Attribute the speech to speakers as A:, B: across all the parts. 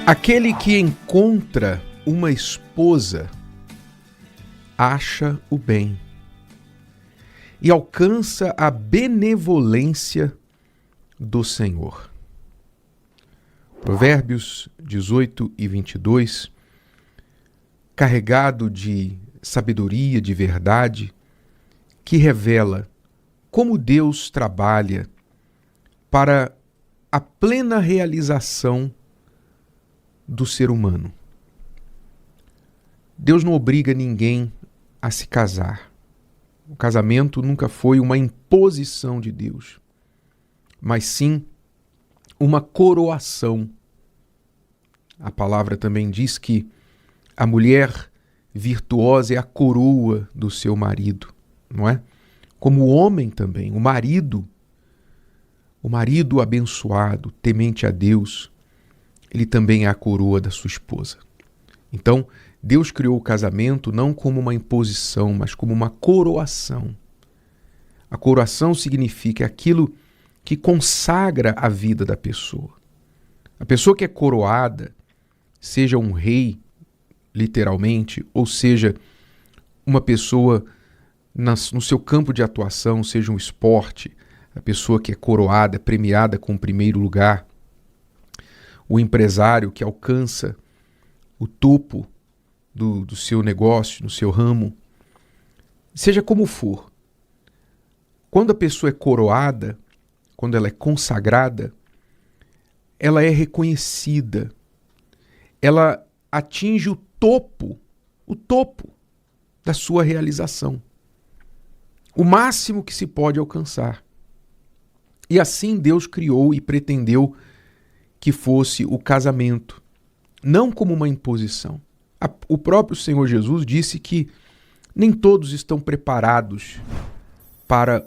A: Aquele que encontra uma esposa acha o bem e alcança a benevolência do Senhor. Provérbios 18 e 22, carregado de sabedoria, de verdade, que revela como Deus trabalha para a plena realização do ser humano. Deus não obriga ninguém a se casar. O casamento nunca foi uma imposição de Deus, mas sim uma coroação. A palavra também diz que a mulher virtuosa é a coroa do seu marido, não é? Como o homem também, o marido abençoado, temente a Deus, ele também é a coroa da sua esposa. Então, Deus criou o casamento não como uma imposição, mas como uma coroação. A coroação significa aquilo que consagra a vida da pessoa. A pessoa que é coroada, seja um rei, literalmente, ou seja, uma pessoa no seu campo de atuação, seja um esporte, a pessoa que é coroada, premiada com o primeiro lugar, o empresário que alcança o topo do seu negócio, no seu ramo, seja como for. Quando a pessoa é coroada, quando ela é consagrada, ela é reconhecida, ela atinge o topo da sua realização, o máximo que se pode alcançar. E assim Deus criou e pretendeu que fosse o casamento, não como uma imposição. O próprio Senhor Jesus disse que nem todos estão preparados para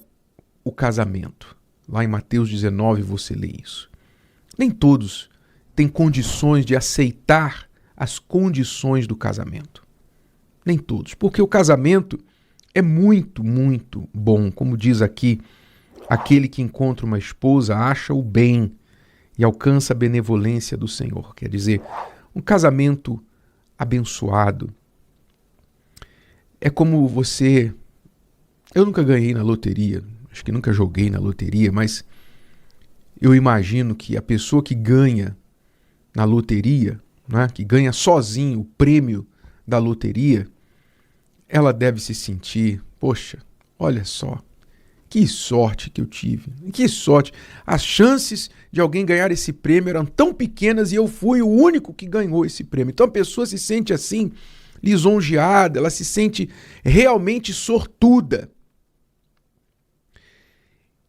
A: o casamento. Lá em Mateus 19 você lê isso. Nem todos têm condições de aceitar as condições do casamento. Nem todos, porque o casamento é muito, muito bom. Como diz aqui, aquele que encontra uma esposa acha o bem e alcança a benevolência do Senhor. Quer dizer, um casamento abençoado é como você... Eu nunca ganhei na loteria, acho que nunca joguei na loteria, mas eu imagino que a pessoa que ganha na loteria, né, que ganha sozinho o prêmio da loteria, ela deve se sentir, poxa, olha só, que sorte que eu tive, que sorte. As chances de alguém ganhar esse prêmio eram tão pequenas e eu fui o único que ganhou esse prêmio. Então a pessoa se sente assim, lisonjeada, ela se sente realmente sortuda.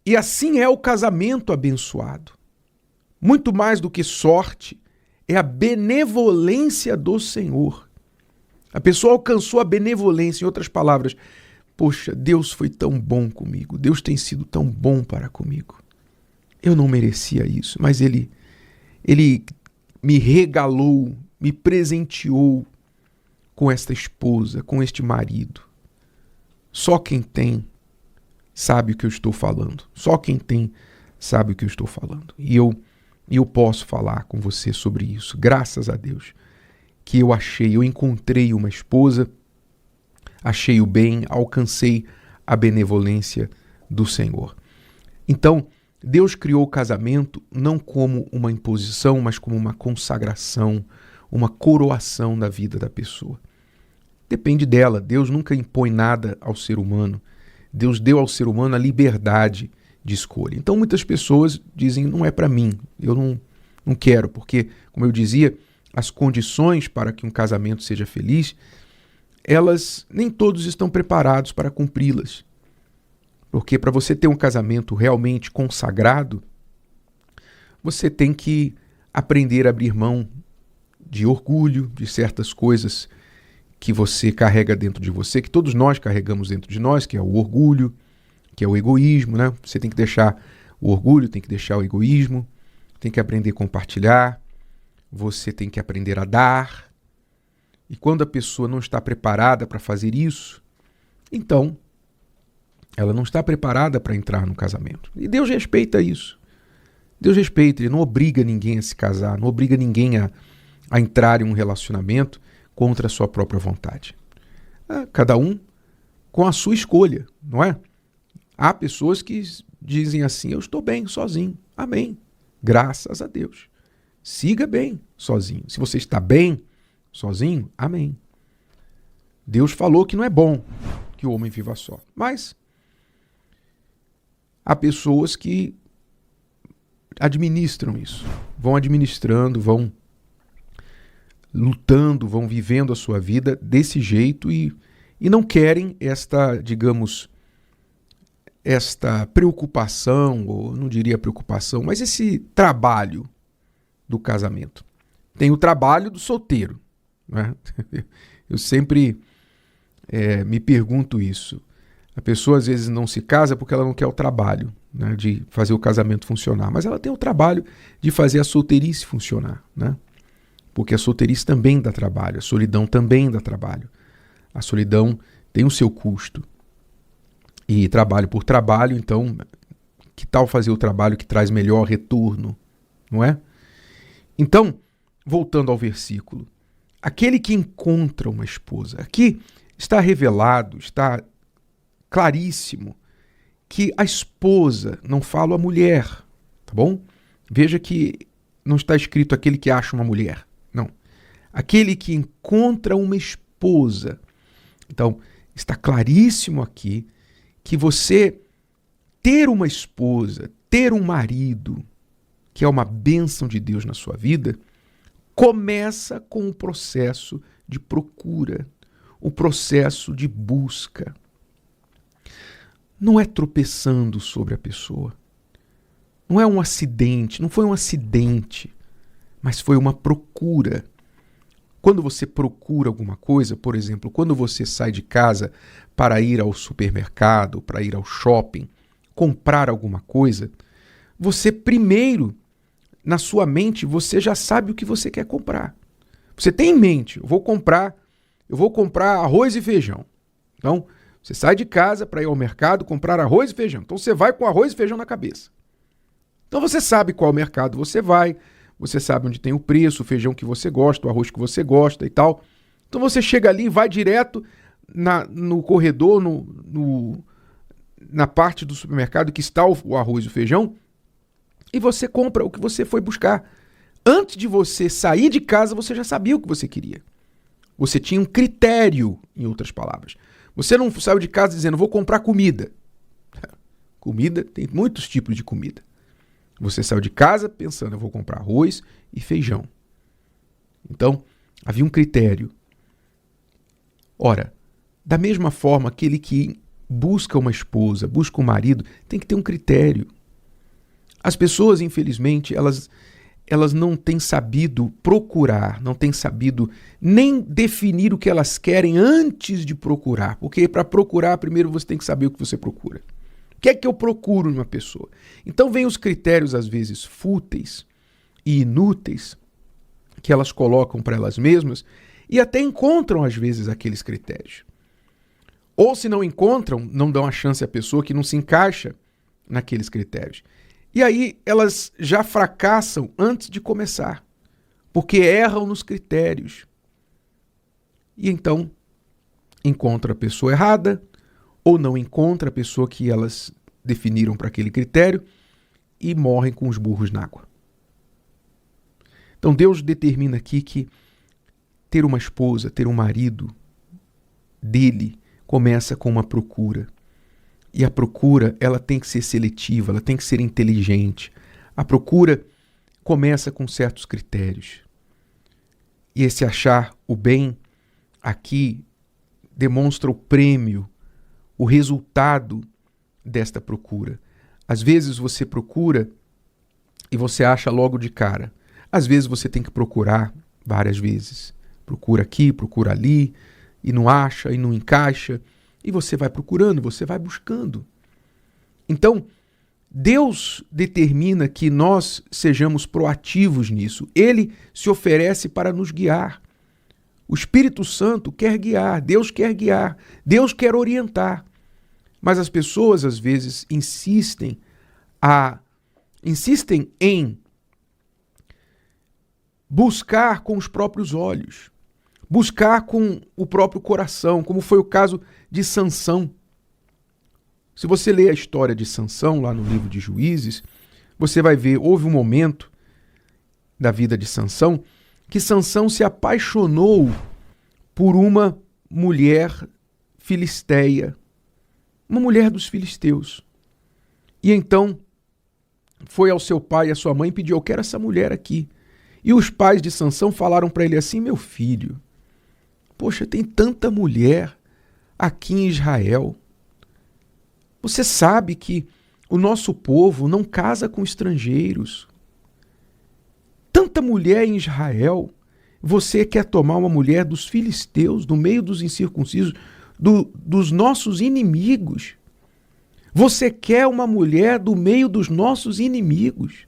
A: E assim é o casamento abençoado. Muito mais do que sorte, é a benevolência do Senhor. A pessoa alcançou a benevolência, em outras palavras, poxa, Deus foi tão bom comigo, Deus tem sido tão bom para comigo. Eu não merecia isso, mas Ele me regalou, me presenteou com esta esposa, com este marido. Só quem tem sabe o que eu estou falando. Só quem tem sabe o que eu estou falando. E eu posso falar com você sobre isso, graças a Deus, que eu encontrei uma esposa, achei o bem, alcancei a benevolência do Senhor. Então, Deus criou o casamento não como uma imposição, mas como uma consagração, uma coroação da vida da pessoa. Depende dela, Deus nunca impõe nada ao ser humano. Deus deu ao ser humano a liberdade de escolha. Então, muitas pessoas dizem, não é para mim, eu não quero, porque, como eu dizia, as condições para que um casamento seja feliz, elas nem todos estão preparados para cumpri-las. Porque para você ter um casamento realmente consagrado, você tem que aprender a abrir mão de orgulho, de certas coisas que você carrega dentro de você, que todos nós carregamos dentro de nós, que é o orgulho, que é o egoísmo, né? Você tem que deixar o orgulho, tem que deixar o egoísmo, tem que aprender a compartilhar, você tem que aprender a dar. E quando a pessoa não está preparada para fazer isso, então ela não está preparada para entrar no casamento. E Deus respeita isso. Deus respeita, Ele não obriga ninguém a se casar, não obriga ninguém a a entrar em um relacionamento contra a sua própria vontade. Cada um com a sua escolha, não é? Há pessoas que dizem assim, eu estou bem sozinho. Amém. Graças a Deus. Siga bem sozinho. Se você está bem sozinho, amém. Deus falou que não é bom que o homem viva só. Mas há pessoas que administram isso. Vão administrando, vão lutando, vão vivendo a sua vida desse jeito e não querem esta, digamos, esta preocupação, ou não diria preocupação, mas esse trabalho do casamento. Tem o trabalho do solteiro, né? Eu sempre me pergunto isso. A pessoa às vezes não se casa porque ela não quer o trabalho, né, de fazer o casamento funcionar, mas ela tem o trabalho de fazer a solteirice funcionar, né? Porque a solteirice também dá trabalho, a solidão também dá trabalho. A solidão tem o seu custo. E trabalho por trabalho, então, que tal fazer o trabalho que traz melhor retorno, não é? Então, voltando ao versículo, aquele que encontra uma esposa, aqui está revelado, está claríssimo, que a esposa, não falo a mulher, tá bom? Veja que não está escrito aquele que acha uma mulher, não. Aquele que encontra uma esposa. Então, está claríssimo aqui que você ter uma esposa, ter um marido, que é uma bênção de Deus na sua vida, começa com o processo de procura, o processo de busca. Não é tropeçando sobre a pessoa. Não é um acidente, não foi um acidente, mas foi uma procura. Quando você procura alguma coisa, por exemplo, quando você sai de casa para ir ao supermercado, para ir ao shopping, comprar alguma coisa, você primeiro, na sua mente, você já sabe o que você quer comprar. Você tem em mente, eu vou comprar arroz e feijão. Então, você sai de casa para ir ao mercado comprar arroz e feijão. Então, você vai com arroz e feijão na cabeça. Então, você sabe qual mercado você vai, você sabe onde tem o preço, o feijão que você gosta, o arroz que você gosta e tal. Então, você chega ali e vai direto no corredor, na parte do supermercado que está o arroz e o feijão, e você compra o que você foi buscar. Antes de você sair de casa, você já sabia o que você queria. Você tinha um critério, em outras palavras. Você não saiu de casa dizendo, vou comprar comida. Comida, tem muitos tipos de comida. Você saiu de casa pensando, eu vou comprar arroz e feijão. Então, havia um critério. Ora, da mesma forma, aquele que busca uma esposa, busca um marido, tem que ter um critério. As pessoas, infelizmente, elas não têm sabido procurar, não têm sabido nem definir o que elas querem antes de procurar. Porque para procurar, primeiro você tem que saber o que você procura. O que é que eu procuro numa pessoa? Então vem os critérios, às vezes, fúteis e inúteis, que elas colocam para elas mesmas e até encontram, às vezes, aqueles critérios. Ou se não encontram, não dão a chance à pessoa que não se encaixa naqueles critérios. E aí elas já fracassam antes de começar, porque erram nos critérios. E então encontra a pessoa errada, ou não encontra a pessoa que elas definiram para aquele critério e morrem com os burros na água. Então Deus determina aqui que ter uma esposa, ter um marido dele, começa com uma procura. E a procura, ela tem que ser seletiva, ela tem que ser inteligente. A procura começa com certos critérios. E esse achar o bem aqui demonstra o prêmio, o resultado desta procura. Às vezes você procura e você acha logo de cara. Às vezes você tem que procurar várias vezes. Procura aqui, procura ali, e não acha, e não encaixa. E você vai procurando, você vai buscando. Então, Deus determina que nós sejamos proativos nisso. Ele se oferece para nos guiar. O Espírito Santo quer guiar, Deus quer guiar, Deus quer orientar. Mas as pessoas, às vezes, insistem em buscar com os próprios olhos, buscar com o próprio coração, como foi o caso de Sansão. Se você ler a história de Sansão lá no livro de Juízes, você vai ver, houve um momento da vida de Sansão que Sansão se apaixonou por uma mulher filisteia, uma mulher dos filisteus. E então foi ao seu pai e à sua mãe e pediu: eu quero essa mulher aqui. E os pais de Sansão falaram para ele assim: meu filho, poxa, tem tanta mulher aqui em Israel. Você sabe que o nosso povo não casa com estrangeiros. Tanta mulher em Israel, você quer tomar uma mulher dos filisteus, do meio dos incircuncisos, dos nossos inimigos. Você quer uma mulher do meio dos nossos inimigos.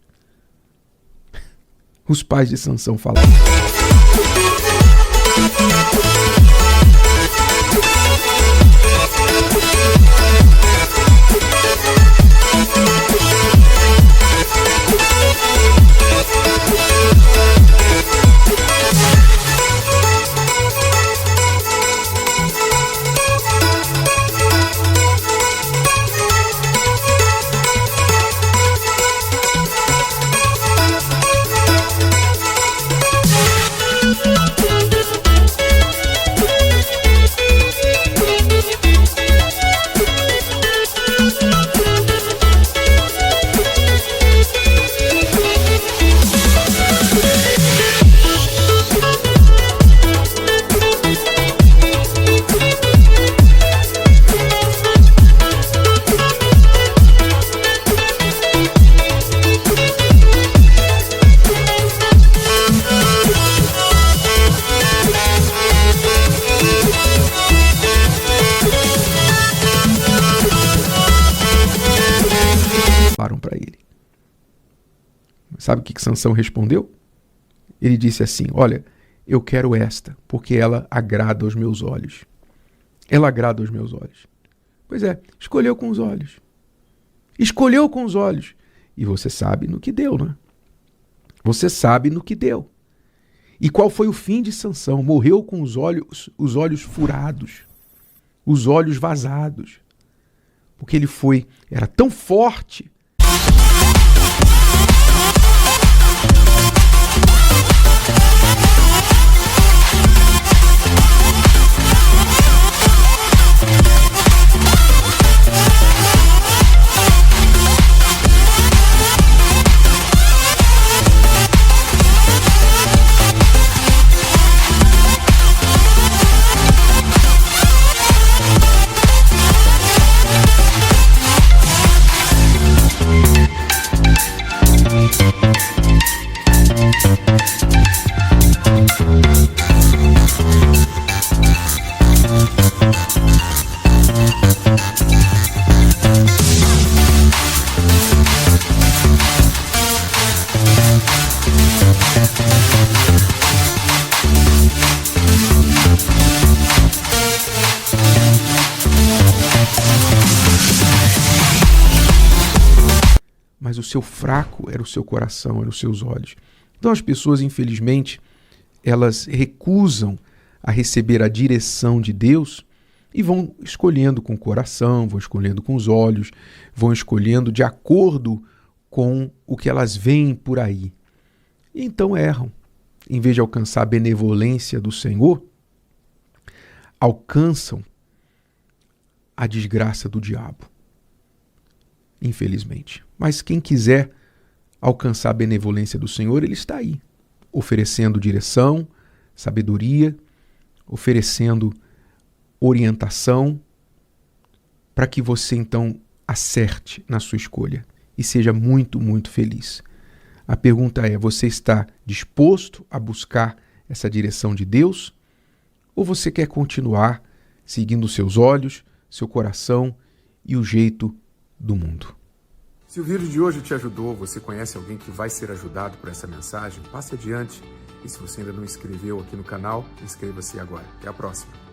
A: Os pais de Sansão falaram. Para ele. Sabe o que Sansão respondeu? Ele disse assim: olha, eu quero esta, porque ela agrada aos meus olhos. Ela agrada aos meus olhos. Pois é, escolheu com os olhos. Escolheu com os olhos. E você sabe no que deu, né? Você sabe no que deu. E qual foi o fim de Sansão? Morreu com os olhos furados, os olhos vazados. Porque ele era tão forte. Mas o seu fraco era o seu coração, eram os seus olhos. Então as pessoas, infelizmente, elas recusam a receber a direção de Deus e vão escolhendo com o coração, vão escolhendo com os olhos, vão escolhendo de acordo com o que elas veem por aí. E então erram. Em vez de alcançar a benevolência do Senhor, alcançam a desgraça do diabo. Infelizmente. Mas quem quiser alcançar a benevolência do Senhor, ele está aí, oferecendo direção, sabedoria, oferecendo orientação, para que você então acerte na sua escolha e seja muito, muito feliz. A pergunta é: você está disposto a buscar essa direção de Deus? Ou você quer continuar seguindo seus olhos, seu coração e o jeito do mundo? Se o vídeo de hoje te ajudou, você conhece alguém que vai ser ajudado por essa mensagem, passe adiante. E se você ainda não inscreveu aqui no canal, inscreva-se agora. Até a próxima.